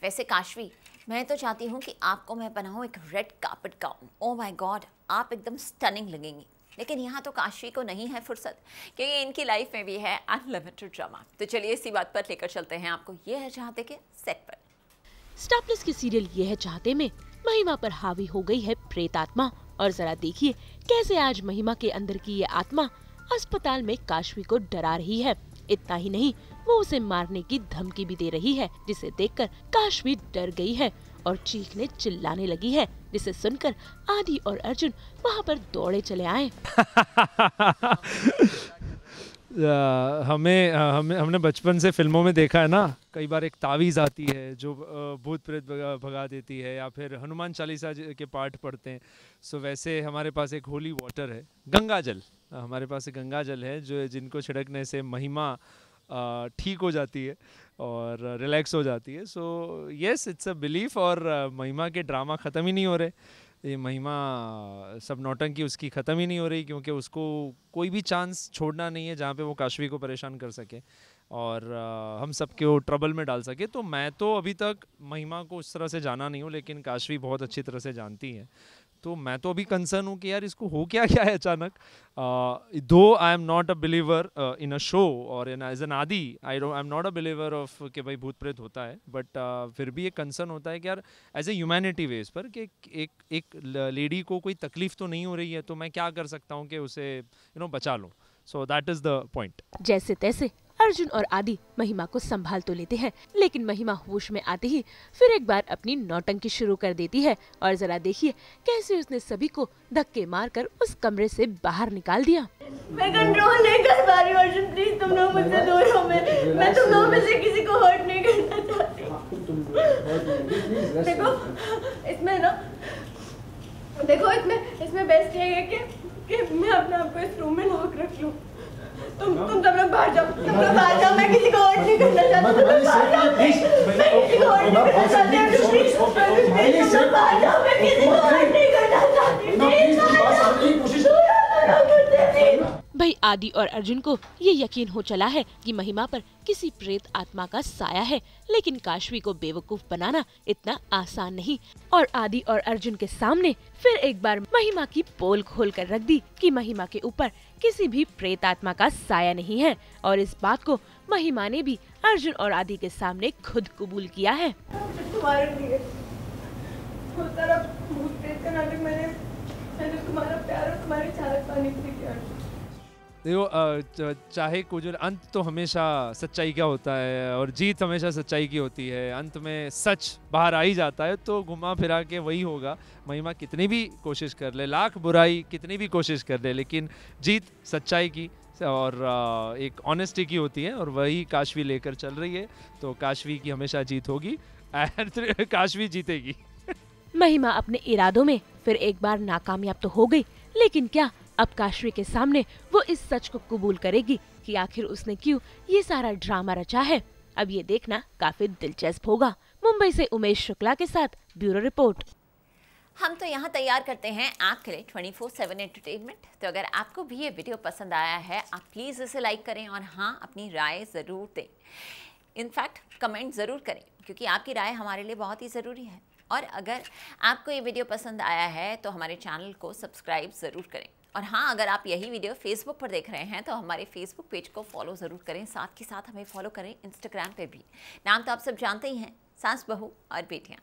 वैसे काशवी, मैं तो चाहती हूँ कि आपको मैं बनाऊँ एक red carpet gown. Oh my God, आप एकदम स्टनिंग लगेंगी। लेकिन यहाँ तो काशवी को नहीं है फुर्सत, क्योंकि इनकी लाइफ में भी है अनलिमिटेड ड्रामा। तो चलिए इसी बात पर लेकर चलते हैं आपको ये है चाहते के सेट पर। स्टार प्लस की सीरियल ये है चाहते में महिमा पर हावी हो गई है प्रेत आत्मा। और जरा देखिए कैसे आज महिमा के अंदर की ये आत्मा अस्पताल में काशवी को डरा रही है। इतना ही नहीं, वो उसे मारने की धमकी भी दे रही है, जिसे देखकर काशवी डर गई है और चीखने चिल्लाने लगी है, जिसे सुनकर आदि और अर्जुन वहाँ पर दौड़े चले आए। हमने बचपन से फिल्मों में देखा है ना, कई बार एक तावीज़ आती है जो भूत प्रेत भगा देती है, या फिर हनुमान चालीसा के पाठ पढ़ते हैं। सो वैसे हमारे पास एक होली वाटर है, गंगा जल। हमारे पास एक गंगा जल है जो जिनको छिड़कने से महिमा ठीक हो जाती है और रिलैक्स हो जाती है। So yes, it's a belief. और महिमा के ड्रामा ख़त्म ही नहीं हो रहे। ये महिमा सब नौटंकी उसकी ख़त्म ही नहीं हो रही, क्योंकि उसको कोई भी चांस छोड़ना नहीं है जहाँ पे वो काशवी को परेशान कर सके और हम सबके वो ट्रबल में डाल सके। तो मैं तो अभी तक महिमा को उस तरह से जाना नहीं हूँ, लेकिन काशवी बहुत अच्छी तरह से जानती है। तो मैं तो अभी कंसर्न हूँ कि यार इसको हो क्या गया है अचानक। दो I am not a believer in a show और इन एज एन आदि, I am not a believer of कि भाई भूत प्रेत होता है, बट फिर भी एक कंसर्न होता है कि यार एज ए ह्यूमैनिटी वेज पर कि एक लेडी को कोई तकलीफ तो नहीं हो रही है, तो मैं क्या कर सकता हूँ कि उसे बचा लूँ। So that is the point. जैसे तैसे अर्जुन और आदि महिमा को संभाल तो लेते हैं, लेकिन महिमा होश में आते ही फिर एक बार अपनी नौटंकी शुरू कर देती है। और जरा देखिए कैसे उसने सभी को धक्के मारकर उस कमरे से बाहर निकाल दिया। मैं कंट्रोल नहीं कर पा रही हूँ अर्जुन, प्लीज तुम लोग मुझसे दूर हो। मैं तुम लोगों में से किसी को हर्ट नहीं करना चाहती। देखो इसमें ना, देखो इसमें बेस्ट है कि मैं अपने आप को इस रूम में लॉक रख लूं। तुम सब लोग बाहर जाओ, मैं किसी को हर्ट नहीं करना चाहती। मैं किसी को हर्ट नहीं करना चाहती। भाई आदि और अर्जुन को ये यकीन हो चला है कि महिमा पर किसी प्रेत आत्मा का साया है, लेकिन काशवी को बेवकूफ बनाना इतना आसान नहीं। और आदि और अर्जुन के सामने फिर एक बार महिमा की पोल खोल कर रख दी कि महिमा के ऊपर किसी भी प्रेत आत्मा का साया नहीं है। और इस बात को महिमा ने भी अर्जुन और आदि के सामने खुद कबूल किया है। तुम्हारे लिए सारा भूत प्रेत का नाटक मैंने तुम्हारा प्यार और तुम्हारी चाहत पाने के लिए किया। देखो, चाहे कुछ अंत तो हमेशा सच्चाई का होता है और जीत हमेशा सच्चाई की होती है। अंत में सच बाहर आ ही जाता है, तो घुमा फिरा के वही होगा। महिमा कितनी भी कोशिश कर ले, लाख बुराई कितनी भी कोशिश कर ले, लेकिन जीत सच्चाई की और एक ऑनेस्टी की होती है, और वही काशवी लेकर चल रही है। तो काशवी की हमेशा जीत होगी, काशवी जीतेगी। महिमा अपने इरादों में फिर एक बार नाकामयाब तो हो गई, लेकिन क्या अब काशवी के सामने वो इस सच को कबूल करेगी कि आखिर उसने क्यों ये सारा ड्रामा रचा है? अब ये देखना काफी दिलचस्प होगा। मुंबई से उमेश शुक्ला के साथ ब्यूरो रिपोर्ट। हम तो यहाँ तैयार करते हैं आपके लिए 24/7 एंटरटेनमेंट। तो अगर आपको भी ये वीडियो पसंद आया है, आप प्लीज़ इसे लाइक करें और हाँ, अपनी राय ज़रूर दें। इनफैक्ट कमेंट ज़रूर करें, क्योंकि आपकी राय हमारे लिए बहुत ही ज़रूरी है। और अगर आपको ये वीडियो पसंद आया है तो हमारे चैनल को सब्सक्राइब ज़रूर करें। और हाँ, अगर आप यही वीडियो फेसबुक पर देख रहे हैं तो हमारे फेसबुक पेज को फॉलो ज़रूर करें। साथ के साथ हमें फॉलो करें इंस्टाग्राम पे भी। नाम तो आप सब जानते ही हैं, सास बहू और बेटियाँ।